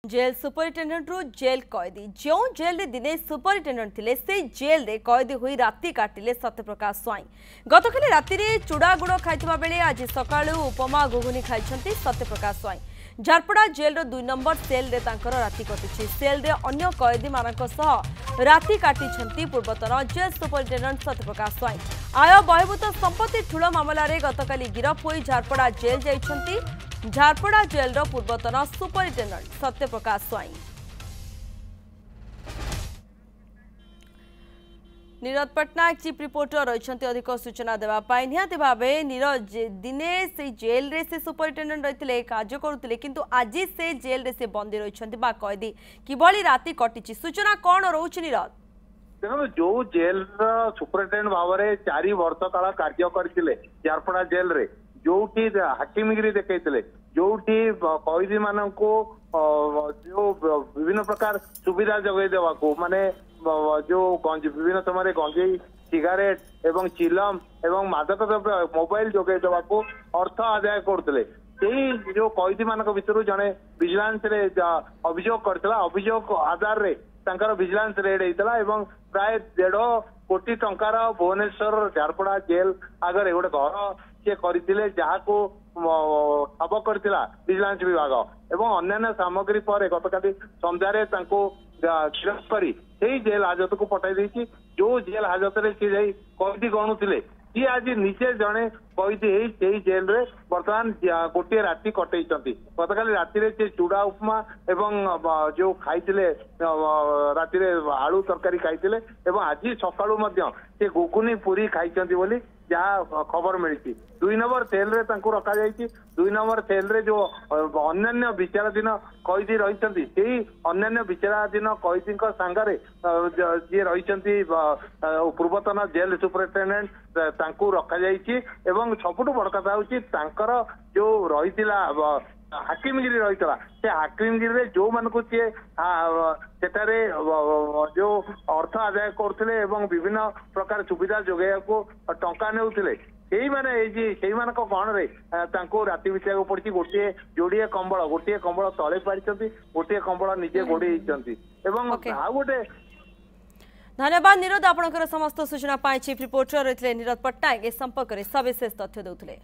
Jail superintendent रु jail कैदी जो जेल रे दिने सुपरिटेडेंट थिले से जेल रे कैदी हुई राति काटिले सत्यप्रकाश स्वाई गतकाली राति रे चूड़ा गुड़ खाइथिबा बेले आज सकाळु उपमा घुगुनी खाइछंती सत्यप्रकाश स्वाई झारपड़ा जेल रो 2 नंबर सेल रे तांकर राति कटिछि सेल रे अन्य कैदी मानक सह राति काटिछंती पूर्वतन जेल सुपरिटेडेंट सत्यप्रकाश स्वाई आय बहिभूत संपत्ति ठुल मामला रे गतकाली गिरफ होई झारपड़ा जेल जाइछंती झारपड़ा जेल रो पूर्वतन superintendent Satyaprakash Swain Niraj Pattnaik chief reporter रही अधिक सूचना देवाई निहाती भाव नीरज दिने से जेल रे से सुपरिटेडेंट रही कार्य करुले किंतु आज से जेल रे से बंदी रही कैदी किभली राति कटिची सूचना कौन रोच नीरज देखो जो जेल सुपरिटेडेंट भाव में 4 वर्ष काल कार्य करते झारपड़ा जेल रे जो हाकिमगिरी देखते जो कैदी मान जो विभिन्न प्रकार सुविधा जगह देवा माने जो विभिन्न समय गंजेई सिगारेट एवं चिलम एवं मादक द्रव्य मोबाइल जगह देवा अर्थ आदाय करते जो कैदी मान भर जड़े विजिलेंस रे अभियोग करता अभियोग आधार रे विजिलेंस रेड होता एवं प्राय 1.5 कोटी टंकार भुवनेश्वर झारपड़ा जेल आगे गोटे घर सी करते जहाँ को ठाब करता विजिलेंस विभाग एवं अन्य सामग्री पर गतकाली संध्यारे गिरफ कर जेल हाजत को पठाई जो जेल हाजत रे सी कैदी गणुले सी आज निजे जड़े कैदी जेल रे बर्तमान गोटे राति कटे गतकाली राति से चूड़ा उपमा एवं जो खाइले राति आलू तरकारी खाइले एवं आज सकाळु से घुगुनी पूरी खाई बोली जहाँ खबर मिली 2 नंबर सेल रे रखा जाइए 2 नंबर सेल रे जो अन्य विचाराधीन कैदी रही अन्य विचाराधीन कैदी सांगरे जी रही पूर्वतन जेल सुपरिटेडेंट रखा जाइए एवं सबुठ बड़ कथा हूँ जो रही हाकिमगिरी रही से हाकिमगिरी जो मान को सी सेठारे जो अर्थ आदाय करते विभिन्न प्रकार सुविधा जोगैया को टंका नेउथिले से कण रे राति बिता पड़ी गोटे जोड़े कंबल तले पारी गोटे कंबल निजे घोड़ी गोटे धन्यवाद नीरज आपंकर समस्त सूचना चीफ रिपोर्टर रही नीरज पट्टनायक ए संपर्क में सविशेष तथ्य देउथिले।